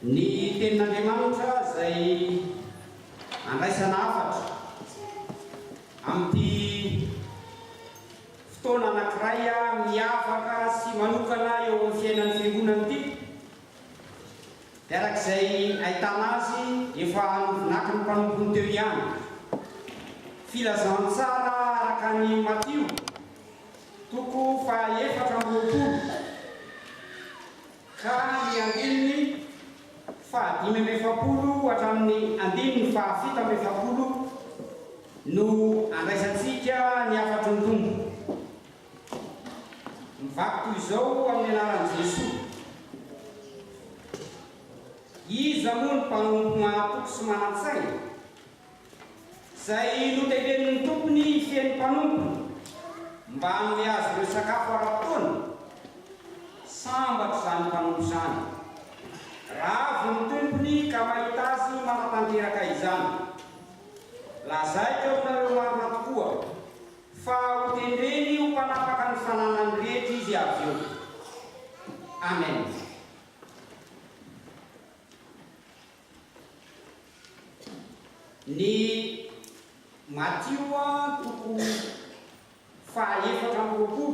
Ny tenin'Andriamanitra izay andraisana hafatra amin'ny fotoana anankiray miavaka sy manokana eo amin'ny fiainan'ny fiangonana ity, dia arak'izay ahitana azy efa novinaka ny mpanompony teo ihany. Filazantsara araka ny Matio toko faha-4 ka ny andininy faha-5 hatramin'ny andininy faha-7 no andraisantsika ny hafatry ny tombo. Mivaky toy izao amin'ny anaran'i Jesosy: iza moa ny mpanompo mahatoko sy manan-tsaina, izay noteben'ny tompony feny mpanompony mba hanome azy ireo sakafo ara-potoana? Sambatra izany mpanompo izany. Ravy ny tompony ka mahita azy manatanteraka izany. Lazaiko aminareo marina tokoa fa ho tendreny ho mpanapaka ny fananany rehetra izy avy eo. Amen. Ny Matio toko faha-4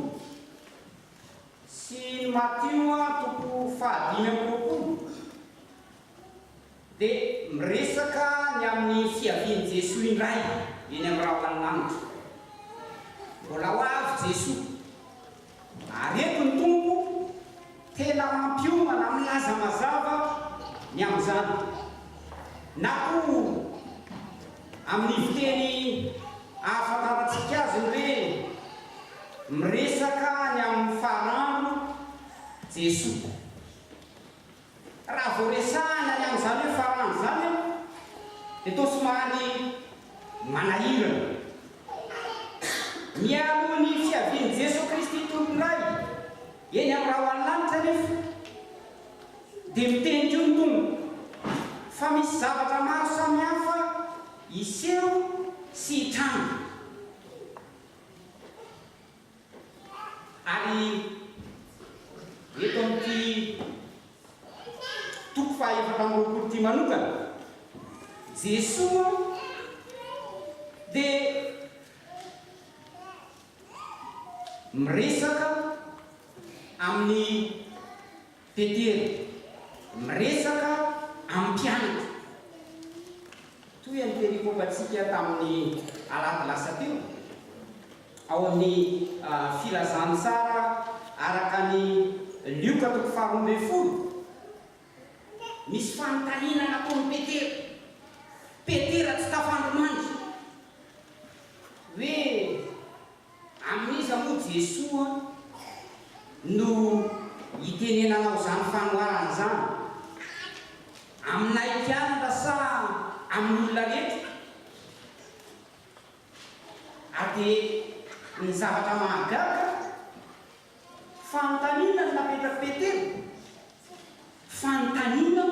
sy Matio toko faha-5 dia miresaka ny amin'ny fiavian'i Jesosy indray eny amin'ny rahampaninanitra. Mbola ho avy Jesosy, ary eto ny tompo tena mampiomana milaza mazava ny amin'izany, na koa amin'ny fiteny ahafantarantsika azy ny hoe miresaka ny amin'ny farandro Jesosy. Raha voaresahana ny amin'izany hoe farandro izany dia toa somary manahirana. Mialoha ny fiavian'i Jesosy Kristy tompon'iray eny amin'ny rahaohalanitra nefa dia miteny koa ny tompo fa misy zavatra maro samihafa iseho sy hitranga. Ary eto amin'ity toko faha-4 ity manokana, Jesosy dia miresaka amin'ny Petera, miresaka amin'ny mpianatra. Toy ny perikopantsika tamin'ny alahady lasa teo ao amin'ny filazantsara araka ny Lioka toko faha-12. Misy fanontaniana nataon'i Petera. Petera tsy tafandromandry hoe amin'iza moa Jesosy no hitenenanao izany fanoharana izany? Aminay mpianatra sa amin'olona rehetra? Ary ny zavatra mahagaga fanontaniana no napetraka Petera. Fanontaniana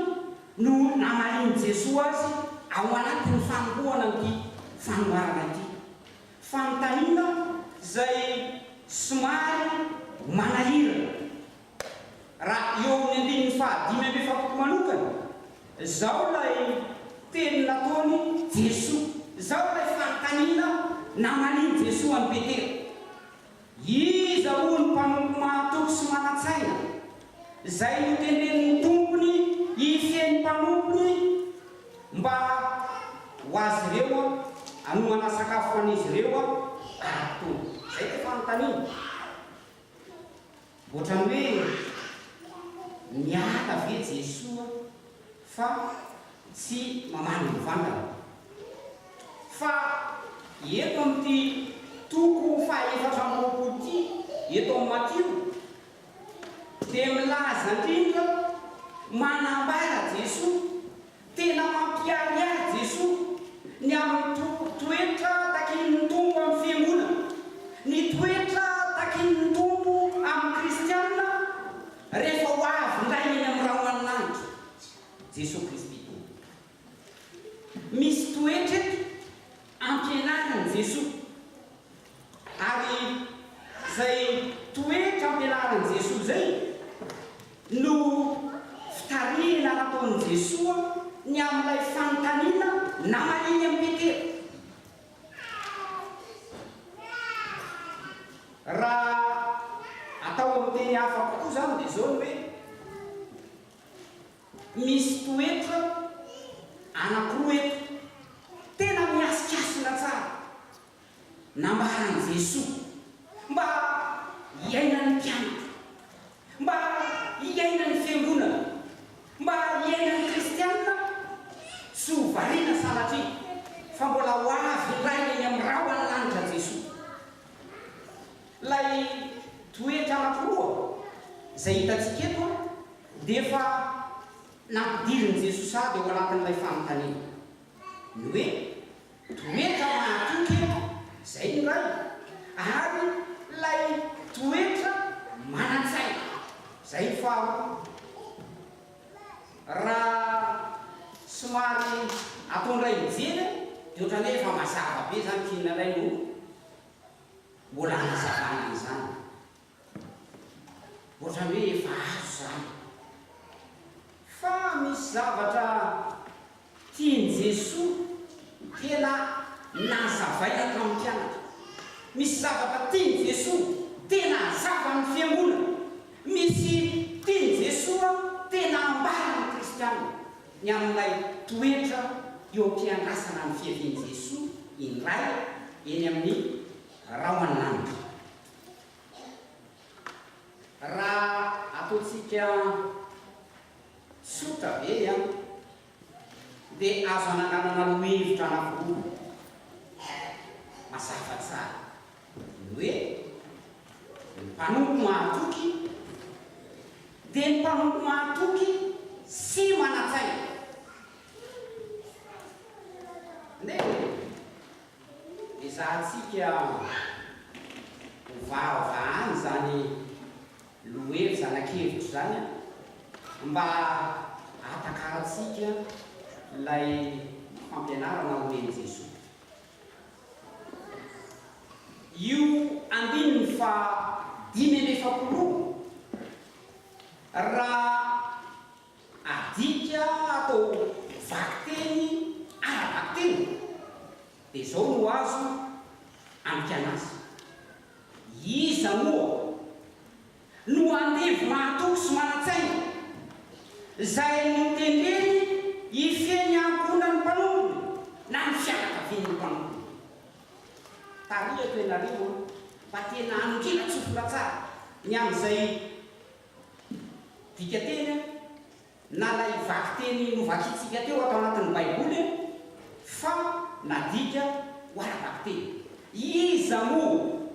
no namariny Jesosy azy ao anatin'ny fanompoana ity fanoharana ity. Fanontaniana izay somary manahirana. Raha eo amin'ny andininy faha-5 manokana, izao ilay teny nataony Jesosy, izao ilay fanontaniana namariny Jesosy amin'ny Petera: iza moa ny mpanompo mahatoko sy manan-tsaina, izay notenen'ny tompony hifeny mpanompony mba ho azy ireo hanomana sakafo an'izy ireo ara-potoana. Izay ilay fanontaniana. Ohatrany hoe miala ve Jesosy fa tsy mamany mivantana. Fa eto amin'ity toko faha-4 ity, eto amin'ny Matio, dia milaza indrindra manambara Jesosy, tena mampiharihary Jesosy ny amin'ny toetra takin'ny tombo amin'ny fiangonana, ny toetra takin'ny tombo amin'ny kristianina rehefa ho avy indray eny amin'ny rahaohanin'andro Jesosy Kristy. Misy toetra ampianarany Jesosy, ary izay toetra ampianarany Jesosy izay no fitarihana nataon'i Jesoa ny amin'ilay fanontaniana namaniny amin'ny Petera. Raha atao amin'ny teny hafa kokoa zany dia zao hoe misy toetra anankiroa eto tena miasikasina tsara nambaran'i Jesoa mba hiainan'ny mpianatra, mba hiainan'ny fiangonana, mba hiainan'ny kristianina tsy ho variana sanatria fa mbola ho avy iray eny amin'ny rahona lanitra Jesoa. Lay toetra anankiroa izay hitantsika eto dia efa nampidirin'i Jesoa sady ao anatin'ilay fanontaniana. Ny hoe toetra mahatoky izay ny ray, ary lay toetra manan-tsaina izay ny faharoa. Raha somary ataondray mijery dia ohatran'ny hoe efa mazava be zany kihinanay no mbola hanazavana an'izany, ohatran'ny hoe efa azo zany. Fa misy zavatra tian'i Jesoa tena nazavaina tamin'ny mpianatra, misy zavatra tian'i Jesoa tena hazava ny fiangonana, misy tian'i Jesoa tena ambarany kristianina ny amin'ilay toetra eo am-piandrasana ny fiavian'i Jesoa indray eny amin'ny rahona lanitra. Raha ataontsika sotra be dia azo ananganana lohevitra anankiroa mazava tsara. Ny hoe ny mpanompo mahatoky dia ny mpanompo mahatoky sy manan-tsaina. Dia zahantsika hovahovahany zany lohevitra zanan-kevitra zany mba atakaratsika lay fampianarana hoen'i Jesoa. Io andininy fa 5 raha adika atao vakiteny ara-bakiteny dia zao no azo ampianazy. Iza moa no andevy mahatoky sy manan-tsaina izay notendreny hifeny ankonan'ny mpanompony na ny fianakavian'ny mpanompony. Tariako ianareo mba tena anokilatsofola tsara ny amin'izay dika teny na lay vakiteny novakitsika teo atao anatin'ny baiboly fa nadika ho ara-bakiteny. Iza moa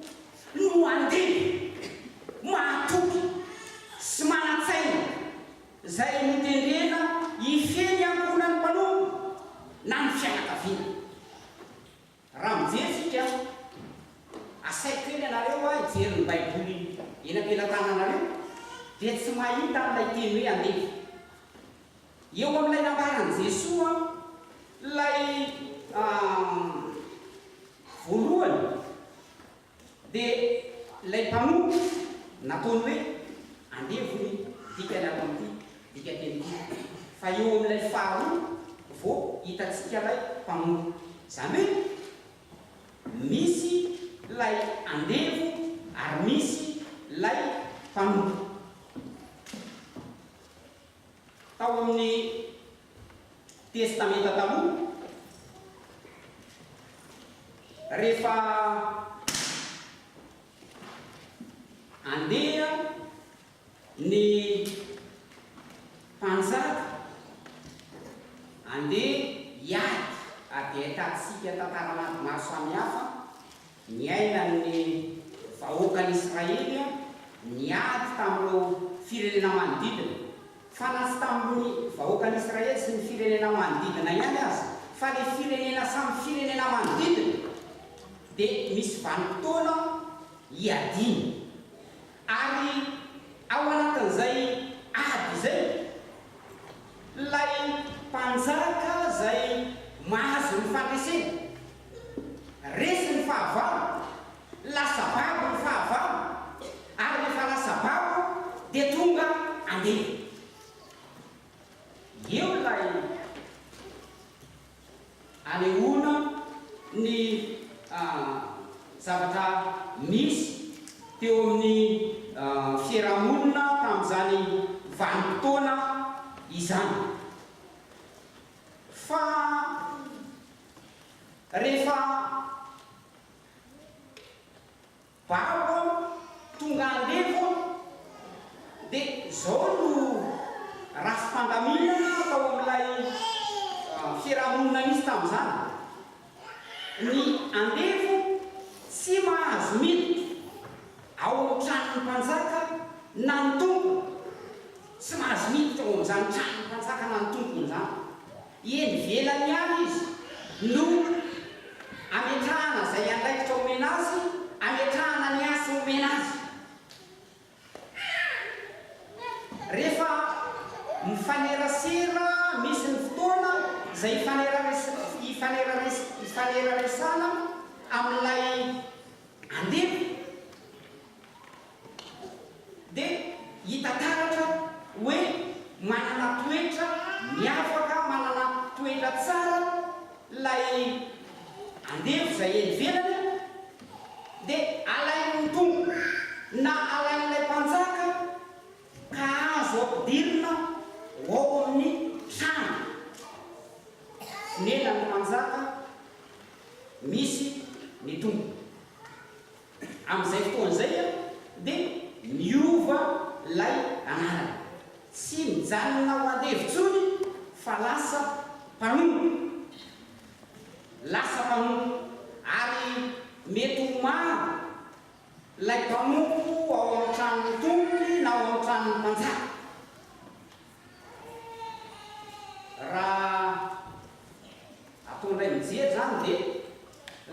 no andevy mahatoky sy manan-tsaina izay notendrena hifeny ankonan'ny mpanompony na ny fianakaviana. Raha mijery sika asaiko kely ianareo hijery ny baiboly eny am-pelantananareo dia tsy mahita n'ilay teny hoe andevy. Eo amin'ilay nambaran'i Jesoa lay voalohany dia lay mpanompo nataony hoe andevony dikany ato amin'ity dika teny ity. Fa eo amin'ilay faharoa vao hitantsika lay mpanompo, izany hoe misy lay andevo ary misy lay mpanompo. Tao amin'ny testamenta taloha rehefa andeha ny mpanjaka andeha hiady ary dia ahitantsika tantara maro samihafa ny ainan'ny vahoakan'Israely niady tamin'ireo firenena manodidina. Fa na tsy tamin'ny vahoakan'Israely sy ny firenena manodidina ihany azy, fa ny firenena samy firenena manodidina dia misy vanim-potoana hiadiana. Ary ao anatin'izay ady izay lay mpanjaka izay mahazo ny fandresena resy ny fahavalo, lasa babo ny fahavalo, ary rehefa lasa babo dia tonga andeha. lay anehoana ny zavatra misy teo amin'ny fiarahamonina tamin'izany vanim-potoana izany. Fa rehefa babo tonga andefo dia zao no rafi-pandaminana tao amin'ilay fiarahamonina misy tamin'izany. Ny andefo tsy mahazo miditra ao amin'ny tranon'ny mpanjaka na ny tompo, tsy mahazo miditra ao amin'izany tranon'ny mpanjaka na ny tompon'izany. Eny velany ihany izy no ametrahana izay andraikitra omena azy, ametrahana ny asa omena azy. Rehefa mifanerasera misy ny fotoana izay ifaneraresana amin'ilay andefo dia hitataratra hoe manana toetra miafaka, manana toetra tsara lay andefo izay eny velany, dia alain'ny tompo na alain'ilay mpanjaka ka azo ampidirina ao amin'ny trano. Nelan'ny mpanjaka misy ny tompo. Amin'izay fotoan'izay dia miova lay anarany, tsy mijanona ho andefo intsony fa lasa mpanompo. Lasa mpanompo ary mety ho maro lay mpanompo ao amin'ny tranon'ny tompony na ao amin'ny tranon'ny mpanjaka. Raha ataondray mijery zany dia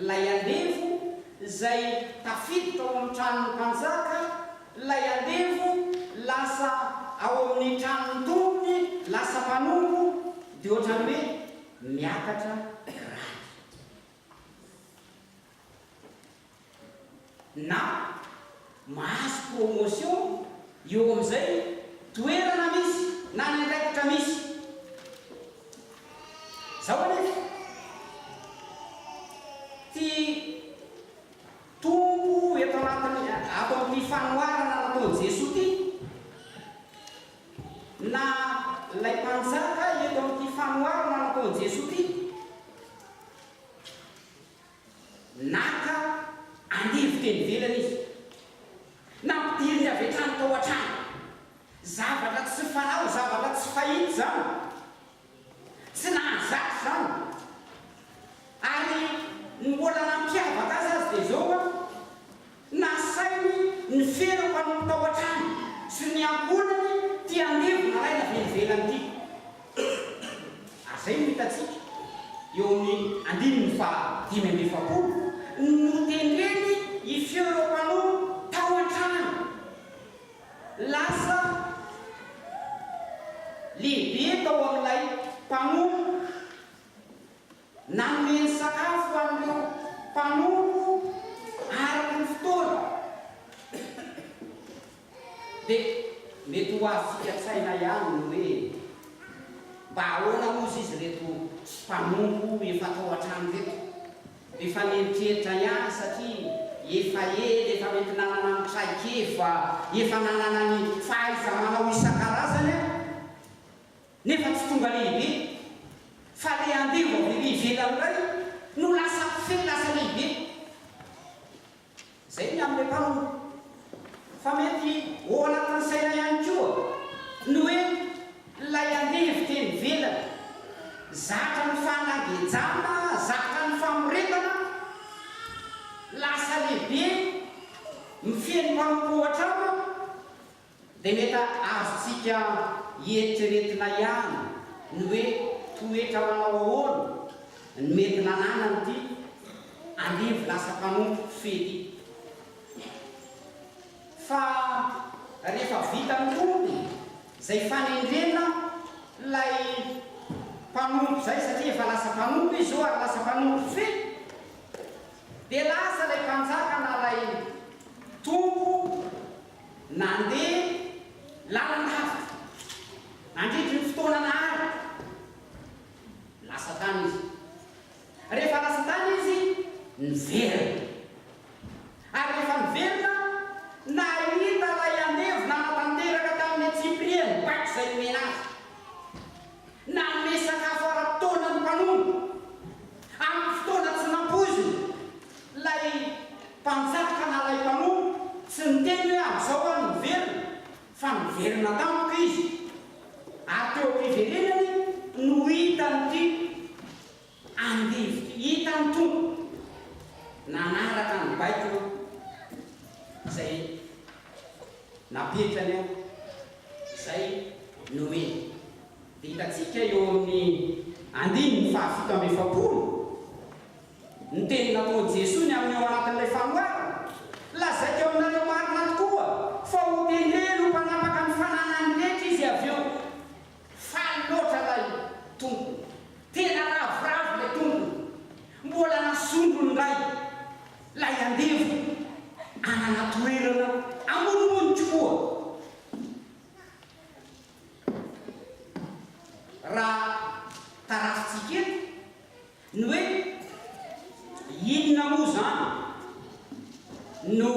lay andefo izay tafiditra ao amin'ny tranon'ny mpanjaka, lay andefo lasa ao amin'ny tranon'ny tompony, lasa mpanompo, dia ohatrany hoe miakatra raty na mahazo promotion eo amin'izay toerana misy na ny andraikitra misy. Zao anefa ty tompo eto anatiny ato amin'ny fanoharana nataon'i Jesosy ty, na lay mpanjaka eto amin'ity fanoharana nataon'i Jesosy ty, naka andefo teny velana izy, nampidiriny avy hatrany tao an-trano. Zavatra tsy fanao, zavatra tsy fahity zany, tsy nahazatra zany. Ary ny mbola nampiavaka azy dia zao nasainy ny feram-panompo tao an-trano sy ny ankonany ty andefo nalaina velivelany ty. Ary zay no hitatsika eo amin'ny 5:10 no tendrany iferam-panompo tao an-trano. Lasa lehibe tao amin'ilay mpanompo, nanome ny sakafo amin'ireo mpanompo araky ny fotoana. Dia mety ho azontsika tsaina ihany no hoe mba ahoana mozy izy reto mpanompo efa tao an-trano reto, efa nieritreritra ihany satria efa ela, efa mety nanana ny traikefa, efa nanana ny fahaiza manao isan-karazany, nefa tsy tonga lehibe. Fa le andefo avy ivelany iray no lasa fely, lasa lehibe. Zay ny amin'ilay mpanompo. Fa mety ho anatin'ny saina ihany koa no hoe lay andefo teny velany, zatra ny fanagejana, zatra ny famoretana, lasa lehibe, mifeny mpanompo an-trano, dia mety azontsika hieritreretina ihany ny hoe toetra manao ahoana ny mety nananany ty andefo lasa mpanompo fety. Fa rehefa vita ny tompo izay fanendrena lay mpanompo zay, satria efa lasa mpanompo izy zao ary lasa mpanompo fety, dia lasa lay mpanjaka na lay tompo nandeha lalana hafa nandritry ny fotoana nahary napetrany ao izay Noe. Dia hitatsika eo amin'ny andiny fahafito amby efapolo ny teny nataon'i Jesosy ny amin'ny ao anatin'ilay fanoarana. Lazaika eo aminareo marina tokoa fa ho teneno mpanapaka ny fananany rehetra izy avy eo. Faly loatra lay tompony, tena ravoravo lay tompony, mbola nasondrony ray lay andevo anana toerana amonomonitra koa. Raha tarafitsika eto ny hoe inona moa zany no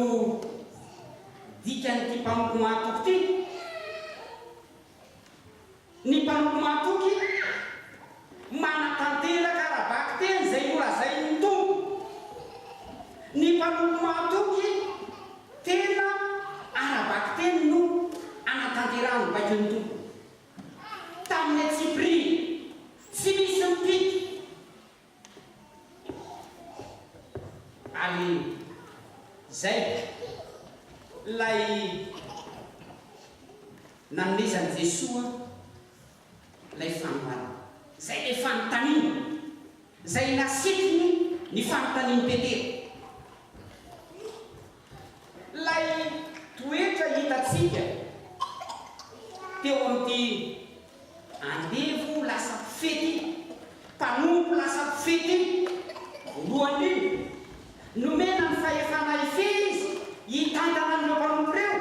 dikan'ity mpamoko mahatoky ity. Ny mpamoko mahatoky manatanteraka arabaky teny zay norazay ny tompo. Ny mpamoko mahatoky tena arabaky teny no anatanterahany baiky ny tompo. Tamin'ny Tsipri tsy misy mipiky ary zay lay nanomezan'i Jesosy lay fanoharana, zay lay fanontaniana, zay nasikiny ny fanontaniany Petera. Lay toetra hitatsika teo amin'ity andevo lasa fety, mpanompo lasa fety voalohany iny nomena ny fahefana ifehy izy hitantana an'ireo mpanompo reo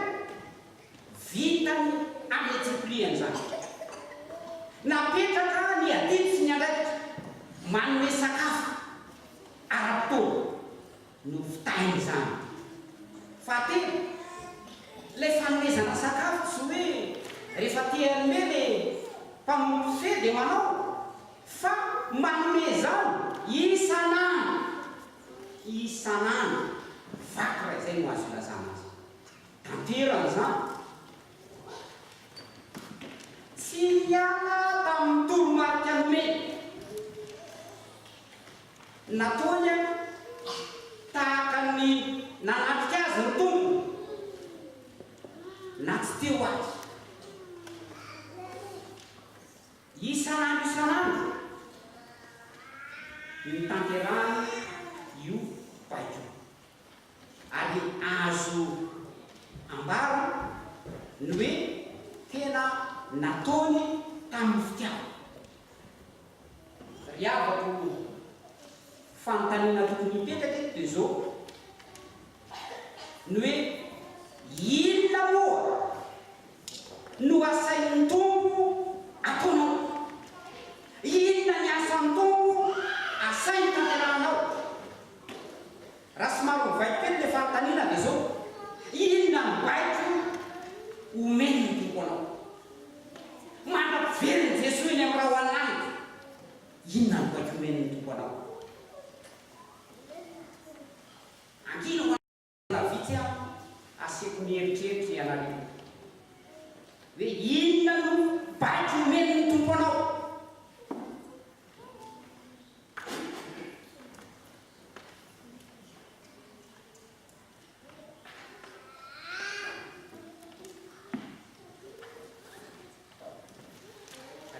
vitany amin'ny Tsipriany zany. Napetraka ny adity sy ny andraikitra manome sakafo ara-potoana no fitahiny zany. Fahatelo, lay fanomezana sakafo tsy hoe rehefa te-hanome le mpanompo fe dia manao, fa manome zany isan'andro vaky ray zay no azo ilazana azy. Tanterana zany tsy miala tamin'ny toromarika hanome, nataony tahaka ny nanatrika azy ny tompo na tsy teo azy. Isan'andro ny tanterahany io paiko ary azo ambara ny hoe tena nataony tamin'ny fitiava. Ry havako fanontaniana tokony hipetraka dia zao ny hoe inona moa no asain'ny tompo ataonao, inona ny asan'ny tompo asainy tanterahanao. Raha somary mivaikipety le fanontaniana dia zao, inona ny baiko omeny ny tompo anao. Mandrapiveriny Jesosy iny amin'ny raha hoan'anitra, inona ny baiko omeny ny tompo anao. Ankino hoana vitsy aho asiako ny eritreritry ianareo hoe inona no baiko omeny ny tompo anao.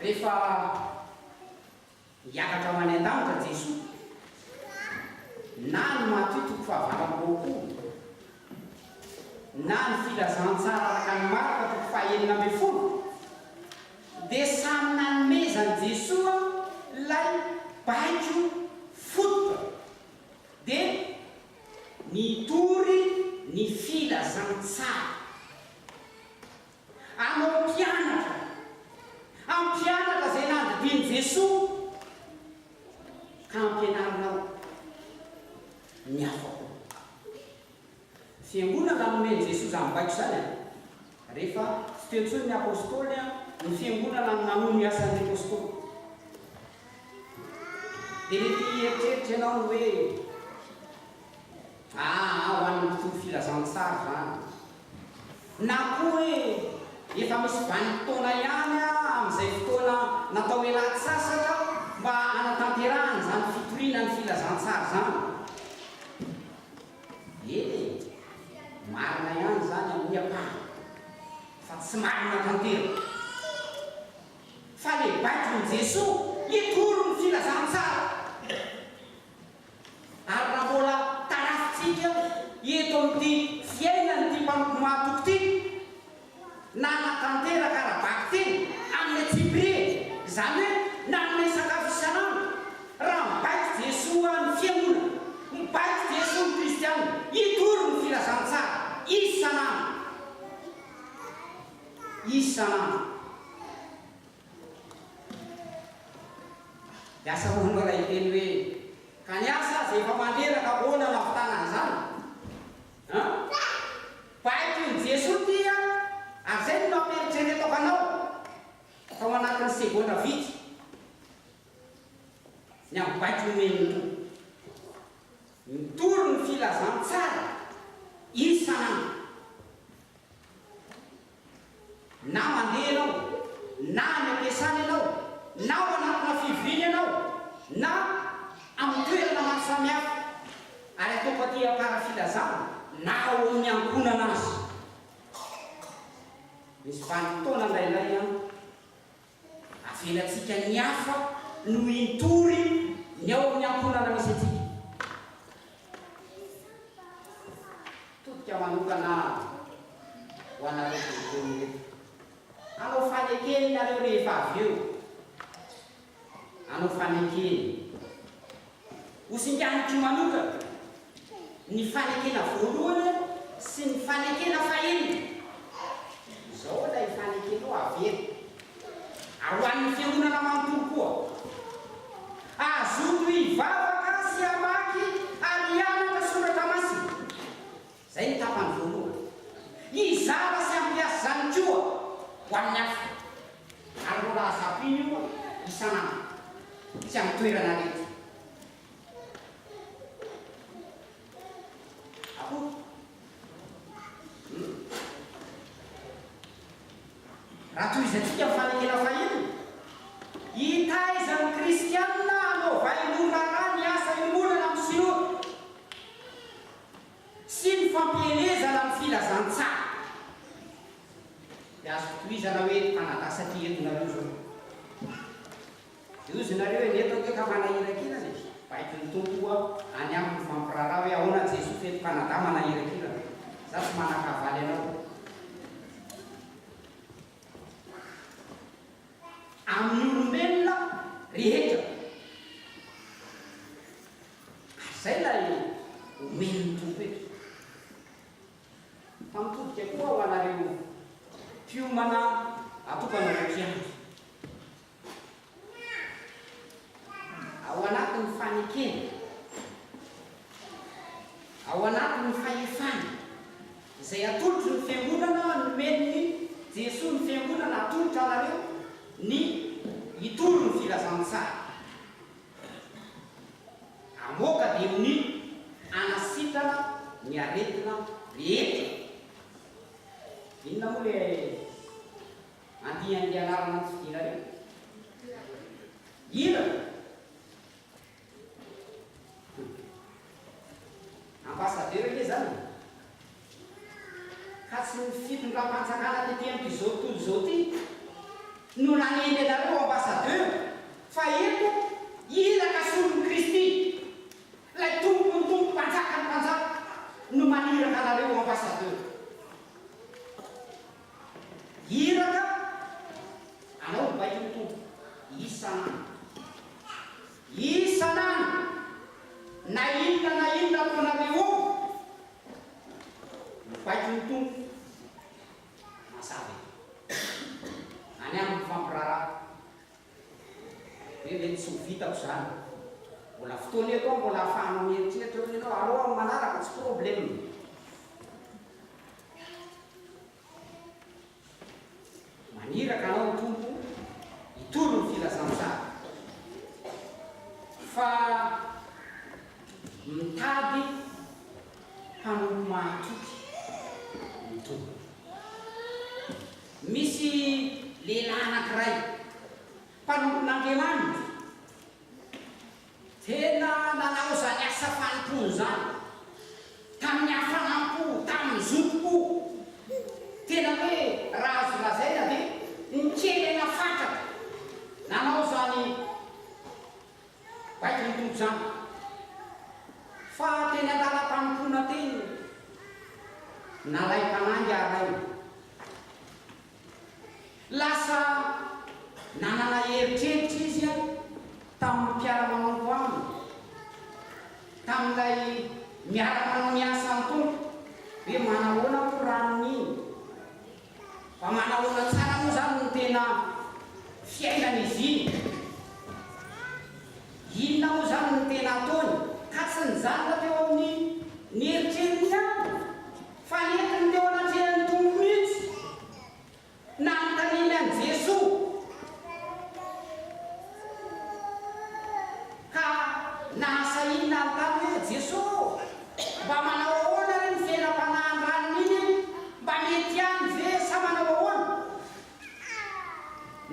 Rehefa hiakatra manay an-danitra Jesosy na ny Matthieu toko fahavalo-roapolo na ny filazantsara araka ny Marka toko fahaenina ambin'ny folo, dia samy nanomezan'i Jesosy lay baiko fototra dia nitory ny filazantsara anao mpianatra. Ampianatra zay nandidiny Jesosy ka ampianarinao ny hafako. Fiangonana nomeny Jesosy amin'ny baiko zany rehefa tsy teo intsony ny apôstôly ny fiangonana namono ny asan'ny apôstôly. Dia mety eritreritry ianao hoe ho an'ny mitovy filazantsara zany, na koa hoe efa misy vanim-potoana ihany amin'izay fotoana natao elaty sasatra mba anatanterahany zany fitoriana ny filazantsara zany. Marina ihany zany amin'ny apahana tsy marina tantera fa le baitron Jesosy itoro ny filazantsara ary raha mbola tarafitsika eto amin'ity fiainany ty mpanompo mahatoky ty nana-tantera karabaky teny amin'ny Tsiprie zany hoe na amin'ny sakafo isanandro raha mibaiko Jesosy ny fiangonana mibaiko Jesosy ny kristianina itoro ny filazantsara isanandro Diasa hono raha iteny hoe ka niasa aza efa mandreraka ahoana navitanana zany baiko ny Jesosy tia ary zay no namperitreretako anao tao anatin'ny segonda vitsy ny amin'ny baiko nomeny mitoro ny filazantsara isanandro na mandeha ianao na any ampiasana ianao na ao anatina fiviny ianao na amin'ny toerana maro samihafa ary ataoko aty amparafilazana na ao amin'ny ankonana azy misy vanim-potoana lailay any avelatsika ny hafa no intory ny ao amin'ny ankonana misy atsika todika manokana ho anareo tontolo eto anao fanekeny nareo rehefa avy eo anao fanekeny hosinganitry manokana ny fanekena voalohany sy ny fanekena fahenina izao lay fanekena ho avery ary ho an'ny fiangonana manontolo koa azoto hivavaka sy hamaky ary hianatra soratra masina zay ny tapany voalohany hizara sy ampiasa zany koa ho amin'ny hafa ary mbola azapiny io isanandro sy amin'ny toerana rehetra raha toy izatsika mifanekena fahenina hitaizan'ny kristianina anao vainona raha ny asa iononana amin'ny Siona sy ny fampielezana amin'ny filazantsara dia azo toizana hoe mpanadasatry entinareo zao iozynareo enetako hoe ka manahirakina zay baiko ny tompoa any amin'ny fampiraraha hoe ahoana Jesosy fety mpanada manahirakina za tsy manakavaly anao amin'ny olombelona rehetra zay lay omeny tompo eto famitodika koa ho anareo fiomana atokana rokiandro ao anatin'ny fanekena ao anatin'ny fahefana izay atolotry ny fiangonana nomeniny Jesosy ny fiangonana atolotra anareo ny itoro ny filazantsara amoaka dia ny anasitrana ny aretina rehetra inona moa le andihan'ny anarana ny fidinareo ina ambasadera ke zany ka tsy ny fitondram-panjakana tety amin'ity zao tontolo zao ty no naneny anareo ambasadeur fa eto iraka solon'ny Kristy lay tompony tompo mpanjaka ny mpanjaka no maniraka anareo ambasadeur iraka anao mibaiko ny tompo isanandro na inona ataonareo mibaiko ny tompo masavy any amin'ny fampiraraha hoe mety tsy ho vitako zany mbola fotoana eto mbola ahafahanao mieritreritra hoe ianao allo amin'ny manaraka tsy problème maniraka anao ny tompo itoro ny filazantsara fa mitady mpanompo mahatoky ny tompo misy lehilahy anankiray mpanompon'Andriamanitra tena nanao zany asa fanompony zany tamin'ny hafanampo tamin'ny zokoko tena hoe raha azo zany fa teny andala-panompona teny nalay mpanangy aray lasa nanana heritreritra izy a tamin'ny mpiara-manompo aminy tamin'ilay miara-manao miasa ny tompo hoe manahoana ko ranon'iny fa manahoana tsara moa zany no tena fiainana izy inona moa zany no tena ataony ka tsy nizanona teo amin'ny ny heritreriny ihany fa netiny teo anatrehan'ny tompo mihitsy na nytaniny an' Jesoa ka nahasa inona ny tany hoe Jesoa mba manao ahoana re ny fiainam-panahan-dranony iny mba mety any ve sa manao ahoana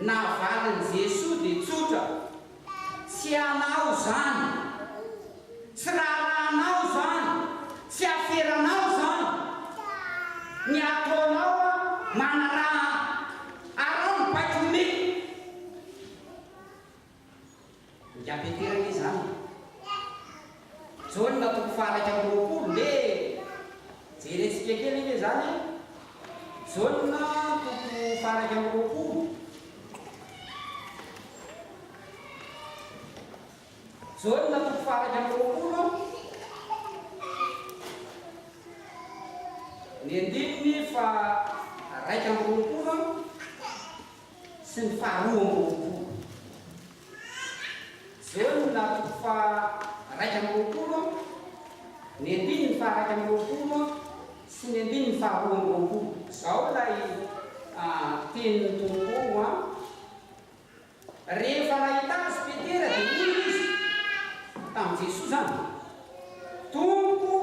navaliny Jesoa dia tsotra tsy anao zany tsy raharanao zany tsy aferanao zany ny ataonao a manaraha arao ny baikome ngiapeterana zany zao ny natoko faharaiky amby roapolo le jeretsika kely iny zany zao ny natoko faharaiky amby roapolo zao ny natoko faharaiky amby roapolo ny andininy fa raiky amby roapolo sy ny faharoa amby roapolo zao ny natoko fa raiky amby roapolo ny andininy fa raiky amby roapolo sy ny andininy faharoa amby roapolo zao lay tenin'ny tompo a rehefa nahita azy Petera dia iny izy tamin'ny Jesoa zany tompo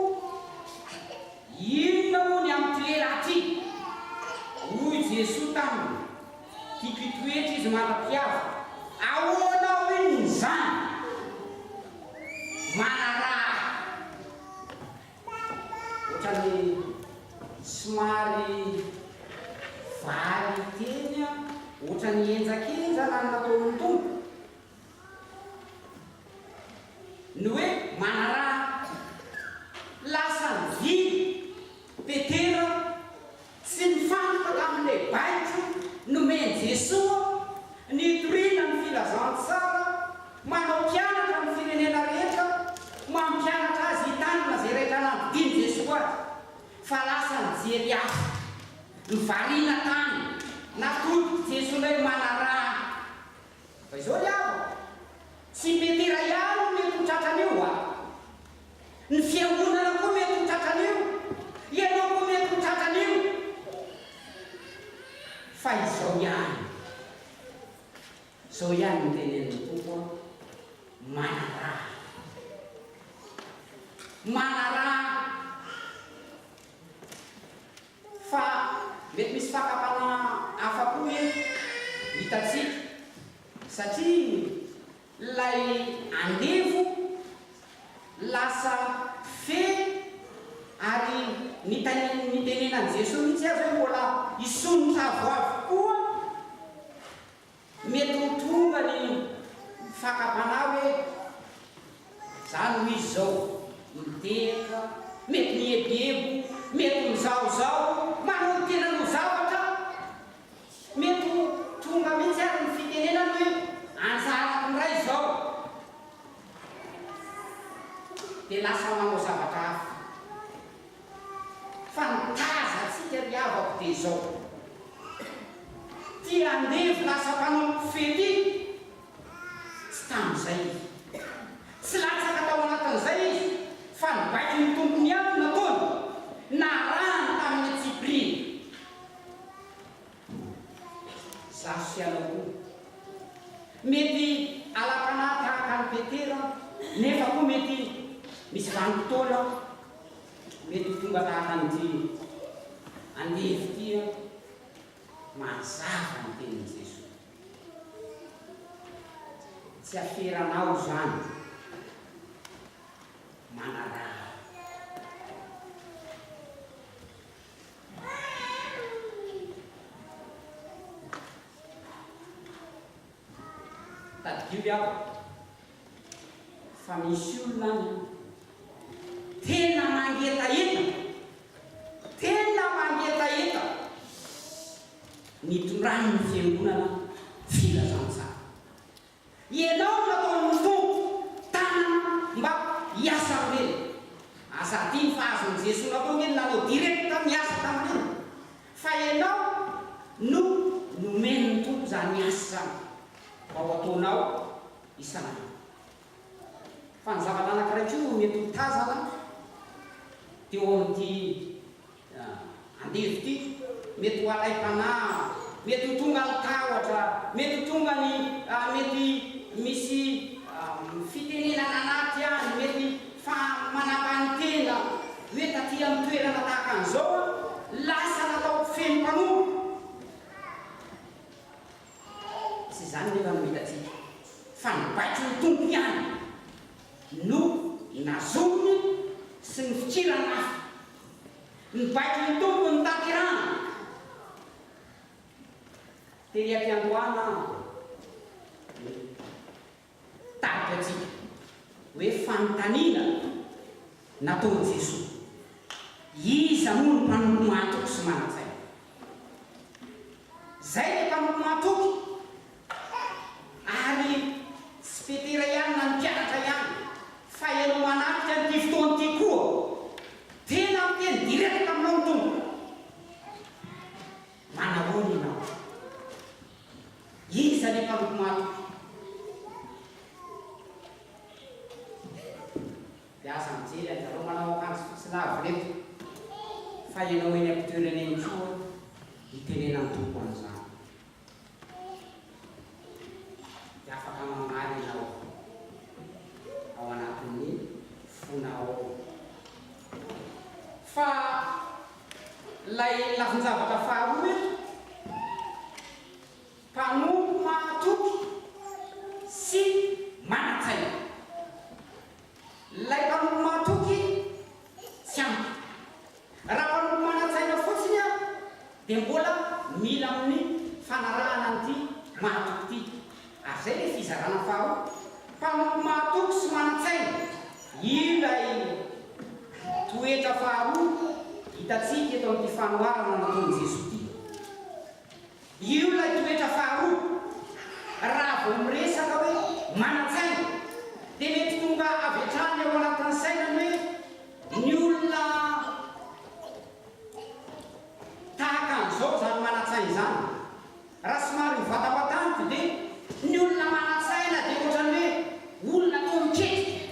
inona moa ny amin'ny tlera ty hoy Jesoa taminy tikitoetra izy manapiava ahoanao iny zany manaraha ohatrany somary vary teny a ohatrany enjakenja na nataon'ny tompo ny hoe manaraha lasa nyvily Petera tsy nifantoka tamin'ilay baiko nomeny Jesoa nitorina ny filazantsara manao mpianatra amin'ny firenena rehetra mampianatra azy hitandrina zay rehetra nampidiny Jesoa azy fa lasa nijery azy nyvariana tany natody Jesoa ilay manaraha fa izao liavo tsy Petera ihany mety ho tratran'io a ny fiangonana koa mety ho tratran'io ianao koa mety ho tratran'io fa izao ihany no tenen'ny tompo manaraha fa mety misy fakapana hafa koa hoe hitatsika satria lay andevo lasa fe ary nitenenan'i Jesoa mihitsy azy hoe mbola isonitra avoavokoa mety ho tonga ny fakapana hoe zany ho izy zao miteka mety miebebo mety mizaozao manao tena no zavatra mety ho tonga mihitsy ary ny fitenenany hoe anjarako ny ray zao dia lasa manao zavatra hafa fa nitaza atsika riavako dia zao ty andevo lasa mpanao fety tsy tamin'izay izy tsy latsaka tao anatin'izay izy fa nibaiky ny tompony ihany nataony narahany tamin'ny Tsipriny zaso sianao koa mety alapana tahaka ny Petera nefa koa mety misy vanim-potoana mety ho tonga tahaka nyty andevo tia mazava ny tenin'i Jesoa tsy aferanao zany manaraha tadikio aho fa misy olona any tena mangetaeta nitondrany ny fiangonana filazantsara. Ianao nataony tompo tanana mba hiasa reny asa ty nyfahazon'i Jesosy natao eny nanao direkta miasa tamin'iny fa ianao no nomeny ny tompo zany asa zany ao ataonao isanandro. Fa ny zavana anankiray io mety ho tazana teo amin'ity andevy ty, mety ho alay-panahy, mety ho tonga ny tahotra, mety ho tonga ny mety misy fitenenana anaty any, mety fa manapahantena hoe taty amin'ny toerana tahaka an'izao lasa natao feno mpanompo. Sy zany nefa nometatsika fa nibaitry ny tompo ihany no nazony sy ny fikirana hafa. Nibaitry ny tompo ny tanterana teriam-piandohana tarika atsika hoe fanontaniana nataon'i Jesosy. Iza moa ny mpanompo mahatoky sy mana-tsaina? Zay le mpanompo mahatoky, ary tsy petera ihany na ny mpianatra ihany fa ianao manatrika an'ity fotoan'ity koa tena miteny direkta aminao ny tompo. Manahoana ianao? Iza le mpanompo mahatoky? Piasa mijery anjareo manao akanjo fotsy lavo reto fa ianao eny am-pitoerana eny koa hitenena ny tompo an'izany. Dia afaka mamaly ianao ao anatin'ny fonao. Fa lay lafin-javatra faharoa eto, mpanompo mahatoky sy mana-tsaina. Lay mpanompo mahatoky tsy ampy. Raha mpanompo mana-tsaina fotsiny a dia mbola mila amin'ny fanarahana an'ity mahatoky ity. Ary zay le fizarana faharoa, mpanompo mahatoky sy mana-tsaina. Io lay toetra faharoa hitatsika eto amin'ity fanoharana nataon'i Jesosy ity. Io lay toetra faharoa raha vao miresaka hoe mana-tsaina dia mety tonga avy hatrany ao anatin'ny sainany hoe ny olona tahaka an'izao zany mana-tsaina zany. Raha somary mivatapatanty dia ny olona mana-tsaina dia ohatrany hoe olona tao miketrika,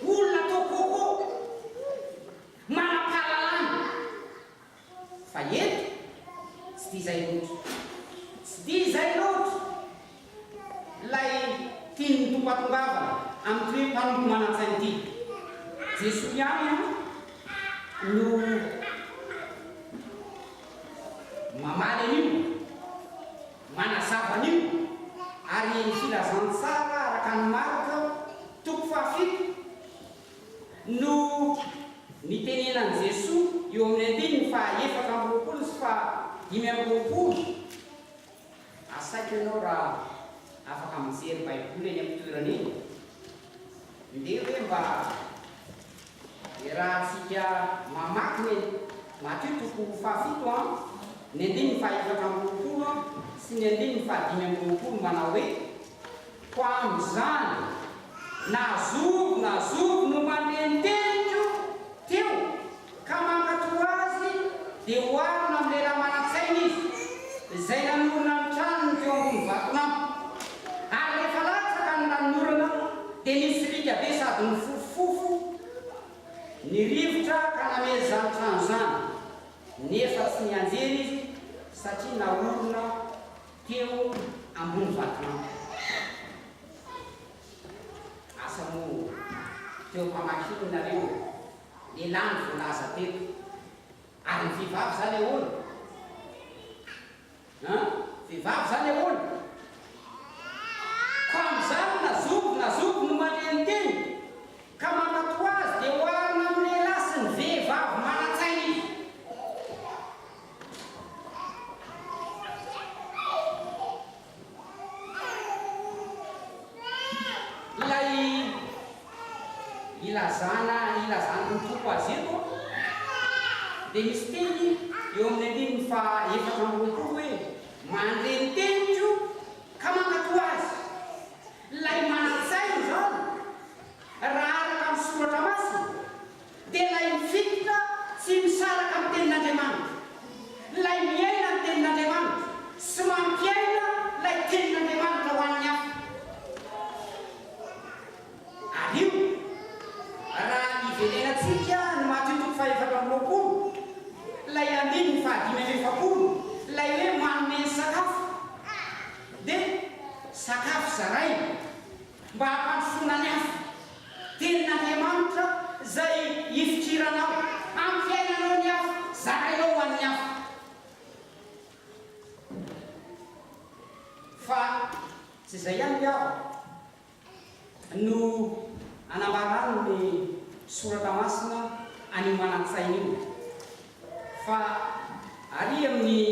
olona tao kôkô, manam-pahalalana. Fa eto tsy dia izay loatra, tsy dia izay loatra lay tiany tompo atongavana amin'ity hoe mpanompo mana-tsaina ity. Jesosy ihany no mamaly an'io, manazava an'io, ary ny filazantsara araka ny Marka toko fahafito no nitenenan'i Jesosy eo amin'ny andiny fa 4 sy fa 5. Asaiko ianao raha afaka mijery baiboly eny am-pitoerana eny, ndeha hoe mba rahatsika mamaky hoe Matio toko fahafito ny andiny fa 4 sy ny andiny fa 5 manao hoe ko amin'izany nazovo no manenteniko teo ka mankato azy dia hoarina amin'ny raha mana-tsaina izy izay nanorina ny tranony teo ambony vatonampo. Ary rehefa latsaka ny nanorana dia nisy rika be sady ny fofofofo ny rivotra ka nameza zany trano zany, nefa tsy nianjera izy satria naorina teo ambony vatonampo. Asa moa teo mpamakiny nareo lehilahy ny voalaza teto, ary ny vehivavy zany ahoana? Vehivavy zany ahoana? Ko amin'izany nazovo no manenteny ka mankato azy dia hoarina amin'ny lehilahy sy ny vehivavy mana-tsaina izy. Lay ilazana ny toko azy eto dia misy teny eo amin'ny andininy fa efatra amby roapolo hoe mandreny teny io ka mankatoa azy lay manatsainy zao raha araka amin'ny soratra masina dia lay mifikitra tsy misaraka amin'ny tenin'Andriamanitra, lay miaina ny tenin'Andriamanitra sy mampiaina lay tenin'Andriamanitra ho an'ny hafa. Ary io raha ivelenantsika ny mahatotoko fa efatra amby roapolo lay andininy fa 5 lay hoe manome ny sakafo dia sakafo zaray mba hampandrosoana ny hafa tenin'Andriamanitra zay ifikiranao amin'ny fiainanao ny hafa zarainao ho an'ny hafa. Fa tsy izay ihany iaho no anambarano ny soratra masina any manan-tsaina io fa ary amin'ny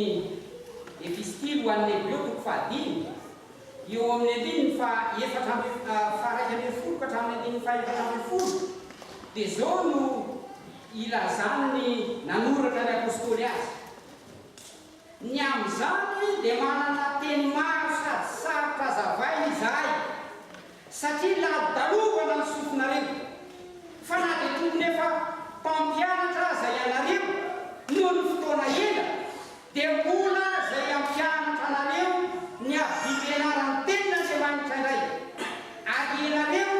epistily ho an'ny Hebreo 5 eo amin'ny andininy fa raika ambin'ny folo ka hatramin'ny andininy fa efatra ambin'ny folo dia zao no ilazany ny nanoratra ny apôstôly azy. Ny amin'izany dia manana teny maro sady sarotra azavaina izahay satria lahadalovana ny sofinareo fa na dia tokony efa mpampianatra zay anareo noho ny fotoana ela dia mbola zay ampianatra anareo ny avivenarany tenin'Andriamanitra indray ary ianareo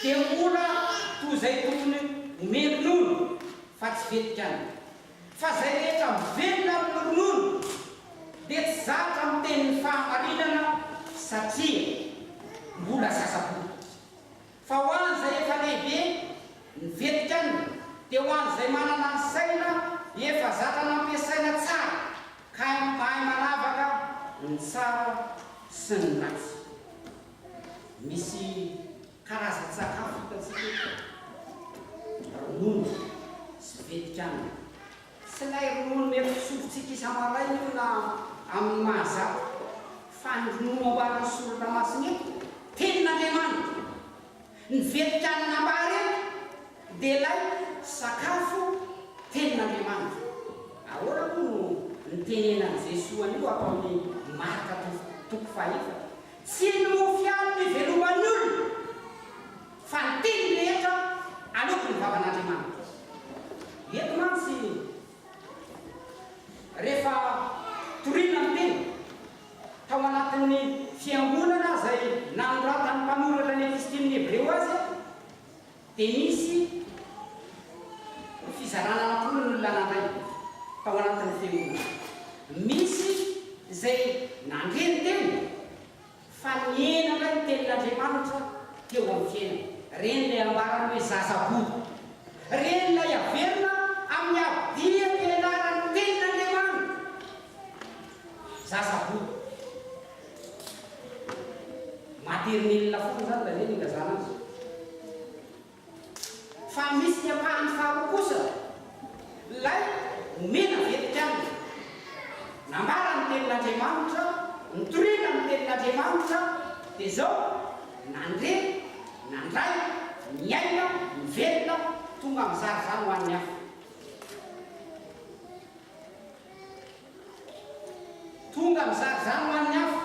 dia mbola toy izay tokony omeny ronono fa tsy vetikany fa zay rehetra mivelona amin'ny ronono dia tsy zatra amin'ny tenin'ny fahamarinana satria mbola sasabola. Fa ho any zay efa lehibe nivetikany dia ho any zay manana ny saina efa zatra nampiasaina tsara ka mahay manavaka ny tsara sy ny ratsy. Misy karazan-tsakafo hitatsika ronono sy vetikany sy lay ronono mety fisofotsika isa-maraina io na amin'ny mahazatra fa ny ronono ambarany soratra masina eto tenin'Andriamanitra ny vetikany nambary eto dia lay sakafo tenin'Andriamanitra. Ahoana moa no nitenenan'i Jesosy an'io ataony marika toko faefatra tsy ny mofiany ny veloman'ny olona fa ny teny rehetra aleoko ny vavan'Andriamanitra. Eto mantsy rehefa torina ny teny tao anatin'ny fiangonana zay nanoratany mpanoratra ny epistiliny Hebreo azy dia misy fizarana anankiroa ny olona nandray tao anatin'ny fiangonana. Misy zay nandreny teny fa nienana ny tenin'Andriamanitra teo amin'ny fiainana, reny lay ambarany hoe zazabola, reny lay averina amin'ny abdia fianarany tenin'Andriamanitra zazabola. Maternelle foana zany lay reny ingazana azy. Fa misy ny ampahany faharoa kosa lay omena vetikany nambara ny tenin'Andriamanitra nitorina ny tenin'Andriamanitra dia zao nandre nandray niaina nivelona tonga mizary zany ho an'ny hafa. Tonga mizary zany ho an'ny hafa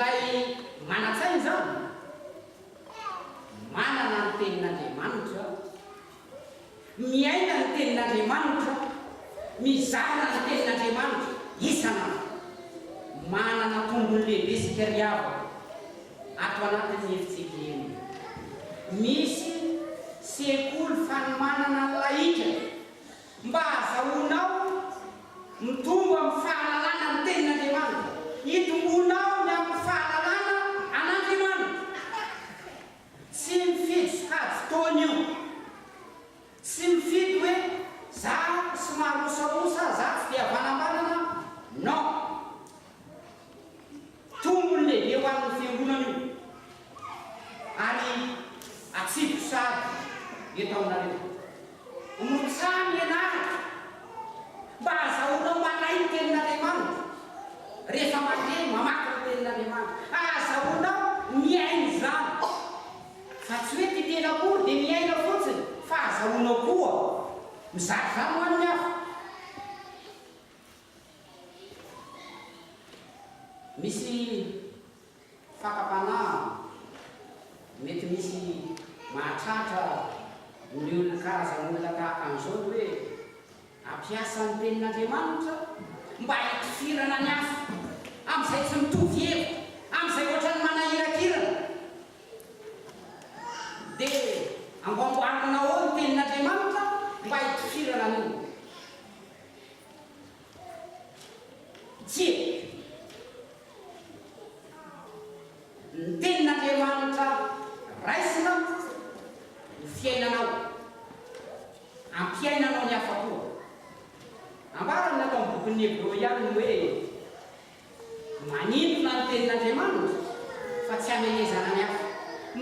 lay manatsainy zany manana ny tenin'Andriamanitra, miaina ny tenin'Andriamanitra, mizara ny tenin'Andriamanitra isanandro, manana tombony lehibe sy kariava ato anatin'ny efitsiky. Misy sekoly fanomanana ny laika mba azahoanao mitombo amin'ny fahalalana ny tenin'Andriamanitra, hitombonao ny amin'ny fahalalana an'Andriamanitra. Tsy mifidy sokady fotoana io, tsy mifidy hoe za somary mosamosa, za tsy dia avanambanana, non. Tombony lehibe ho an'ny fiangonana io ary atsiko sady eto aminareo motsamy ianaratra mba azahoanao manay tenin'Andriamanitra rehefa mandeha mamaky ny tenin'Andriamanitra, azahoanao miainy zany fa tsy hoe titena akory dia miaina fotsiny fa azahoana koa mizary zany ho an'ny hafa. Misy fakapanahy mety misy mahatratra ny olona karazan'olona tahaka an'izao hoe ampiasa ny tenin'Andriamanitra mba hitifirana ny hafa amin'izay tsy mitovy hevitra, amin'izay ohatrany manahirakirana. Dia amboamboarina ao ny tenin'Andriamanitra mba hitifirana an'io. Tsia ny tenin'Andriamanitra raisina ny fiainanao, ampiainanao ny hafa koa. Ambarany natao amin'ny bokin'ny Hébreux ihany hoe manintona ny tenin'Andriamanitra fa tsy hamelezana ny hafa.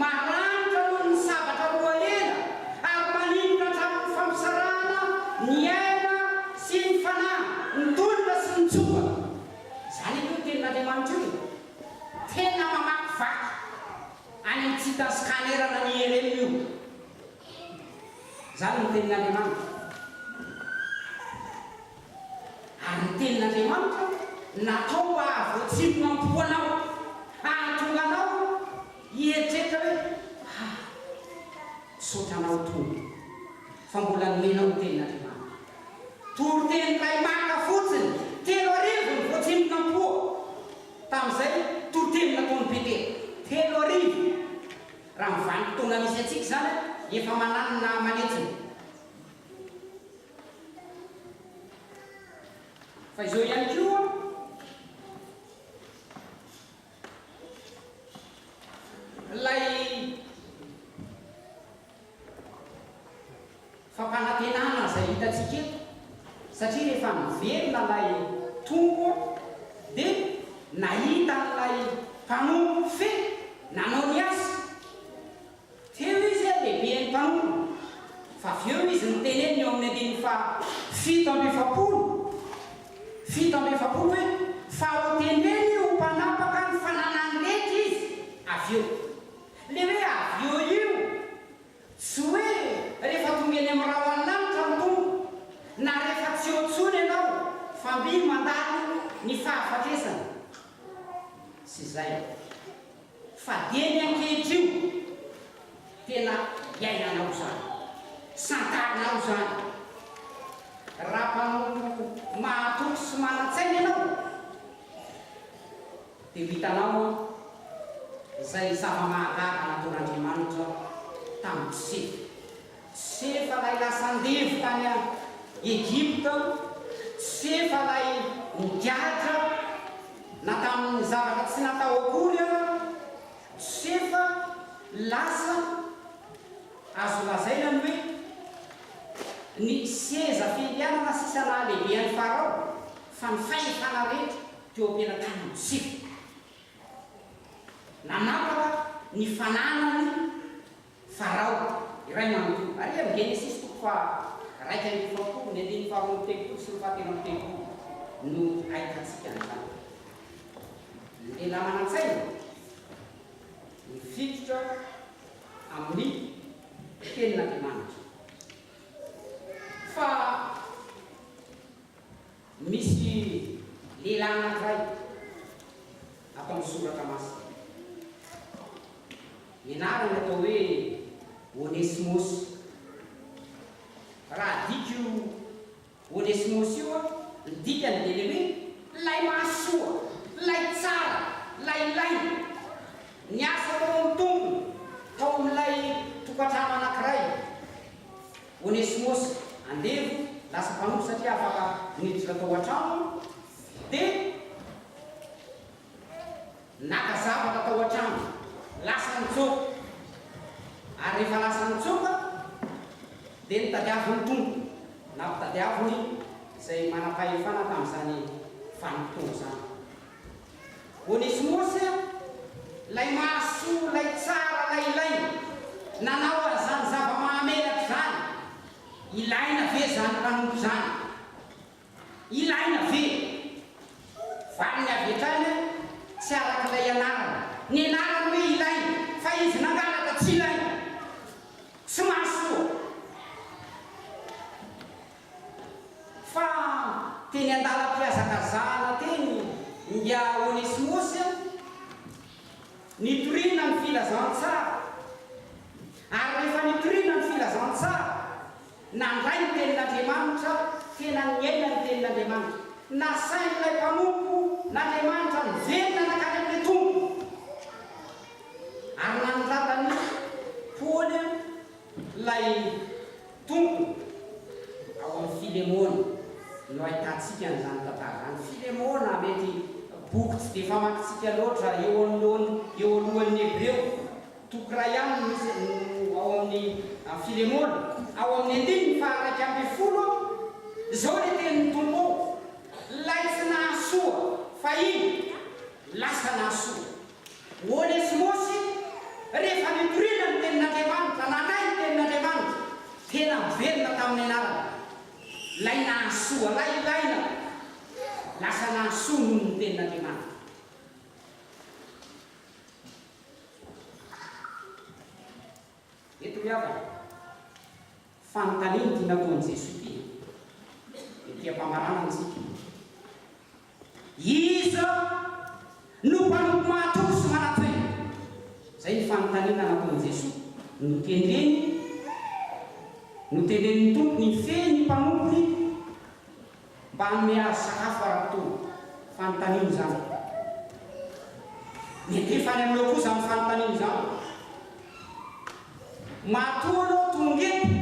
Maranitra noho ny sabatra roa lela ary manintona hatramin'ny fampisarahana ny aina sy ny fanahy, ny tolona sy ny tsoka. Zany io tenin'Andriamanitra io tena mamaky vaky any amin'ny tsy hitan'ny scanerana ny IRM io. Zany ny tenin'Andriamanitra. Ary ny tenin'Andriamanitra natao mba voatsimo ampoanao, ahatonga anao hieritreritra hoe sotranao tony fa mbola nomenao ny tenin'Andriamanitra. Toro-teny ray maka fotsiny 3,000 ny voatsimona ampoa. Tamin'izay toro-teny nataony Petera 3,000. Raha mivanim-potoana misy atsika zany efa mananona manetsiny. Fa izao ihany koa lay fampanantenana izay hitantsika eto, satria rehefa miverina lay tombo dia nahita n'lay mpanompo fe nanao ny asa. Teo izy a lehibe ny mpanompo fa avy eo izy niteneny eo amin'ny 7:7 hoe fa ho teneny ho mpanapaka ny fananany rehetra izy. Avy eo le hoe avy eo io tsy hoe rehefa tonga eny amin'ny raha hoany lanitra ny tombo na rehefa tsy eo tsony ianao fa mby mandalo ny fahafatesana. Sy zay fa dia ny ankehitr'io tena iainanao zany, santarinao zany. Raha mpanompo mahatoky sy manan-tsaina ianao dia vitanao izay zava-mahagaga nataon'Andriamanitra tamin'ny Josefa lay lasa andevo tany Egypta, Josefa lay nigadra na tamin'ny zavatra tsy natao akory Josefa lasa azo lazaina ny hoe ny seza filianana sisana lehibean'ny Farao fa ny fahefana rehetra teo am-pelantanan'ny Josefa. Nanapaka ny fananany Farao iray manontolo. Ary amin'ny Genesis 1:1-2 sy 4 no ahitantsika an'izany. Ny lehilahy manan-tsaina mifitotra amin'ny tenin'Andriamanitra. Fa misy lehilahy anankiray atao misoratra masina. Ny anarany atao hoe Onesimosy. Raha diko Onesimosy io ny dikany dia le hoe lay mahasoa, lay tsara, lay laina. Ny asa tao amin'ny tompony, tao amin'ilay tokantrano anankiray. Onesimosy andevo lasa mpanompo satria afaka niditra tao an-trano dia naka zavatra tao an-trano lasa nitsoka. Ary rehefa lasa nitsoka dia nitadiaviny tompo na mpitadiaviny izay manam-pahefana tamin'izany vanim-potoana zany. Onesimosy lay mahasoa, lay tsara, lay ilaina, nanao an'izany zava-mahamenatra zany. Ilaina ve zany mpanompo zany? Ilaina ve? Valiny avy hatrany tsy arak'ilay anarana. Ny anarany hoe ilaina izy nangalaka tsy ilaina, tsy mahasoa. Fa teny andalam-piazakazana teny ngia Onesimosy nitorina ny filazantsara, ary rehefa nitorina ny filazantsara nandray ny tenin'Andriamanitra, tena niaina ny tenin'Andriamanitra, nasain'ilay mpanompo n'Andriamanitra nivelona nakany amin'ny tompo, ary nanoratany Paoly lay tompo ao amin'ny Filemona no ahitantsika n'izany tantara zany. Filemona mety boky tsy dia famakitsika loatra eo alohan'ny Hebreo, toky ray ihany misy ao amin'ny Filemona, ao amin'ny andininy faharaiky ambin'ny folo zao le tenin'ny tompo lay tsy nahasoa fa iny lasa nahasoa. Onesimosy rehefa nitorina ny tenin'Andriamanitra, nandray ny tenin'Andriamanitra, tena velona tamin'ny anarany, lay nahasoa, lay ilaina, lasa nahasoa noho ny tenin'Andriamanitra. Eto miavana fanontaniana ty nataon'i Jesosy ty, tia-pamarana antsika. Iza no mpanompo mahatoky sy manatsaina? Zay ny fanontaniana nataon'i Jesosy. Notenen'ny tompony ny feny mpanompony mba hanome azy sakafo ara-potoana. Fanontaniana zany. Mety efa any aminao kosa amin'ny fanontaniana zany. Matoa anao tonga eto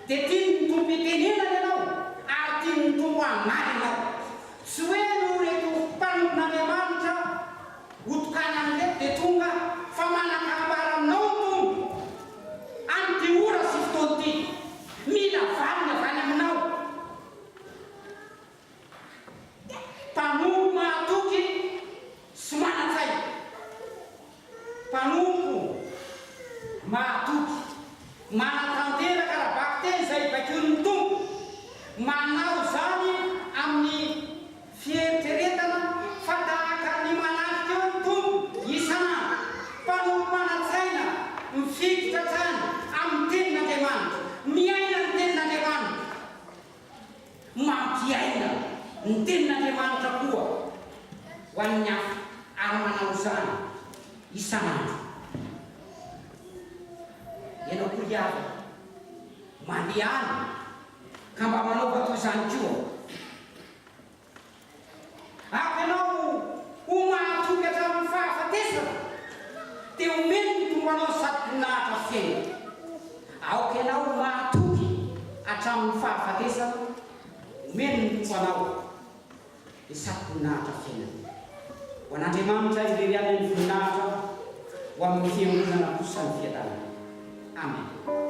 dia tiany ny tompo itenenana ianao, ary tiany ny tompo hamaly ianao. Tsy hoe no reto mpanompon'Andriamanitra otokana an'reto dia tonga fa manan-kahambara aminao ny tompo. Any ty ora sy fotoana ty, mila valina avy any aminao. Mpanompo mahatoky sy manatsay, mpanompo mahatoky, manatanteraka raha baky teny zay bakeon'ny tompo, manao zany amin'ny fieritreretana fa tahaka ny manafiky eo ny tompo isanandro. Mpanompo manatsaina mifikitra trany amin'ny tenin'Andriamanitra, miaina ny tenin'Andriamanitra, mampiaina ny tenin'Andriamanitra koa ho an'ny hafa, ary manao zany isanandro. Ianao koa iavy mandehany ka mba manaova toy izany koa. Ako ianao ho mahatoky hatramin'ny fahafatesana dia omeny ny tombanao sady voninahitra fiaina. Aoka ianao ho mahatoky hatramin'ny fahafatesana, omeny ny tombanao dia sady voninahitra fiaina. Ho an'Andriamanitra ireriana ny voninahitra ho amin'ny fiangonana kosa ny fiadanana. Amen.